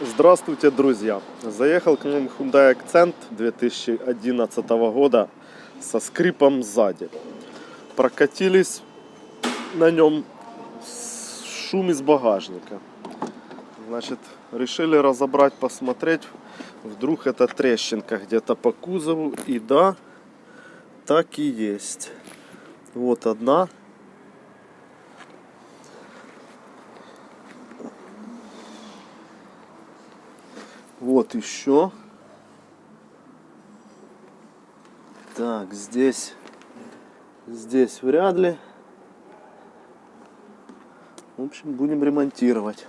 Здравствуйте, друзья! Заехал к нам Hyundai Accent 2011 года со скрипом сзади. Прокатились на нем, шум из багажника. Значит, решили разобрать, посмотреть, вдруг это трещинка где-то по кузову. И да, так и есть. Вот одна. Вот еще. Так, здесь вряд ли. В общем, будем ремонтировать.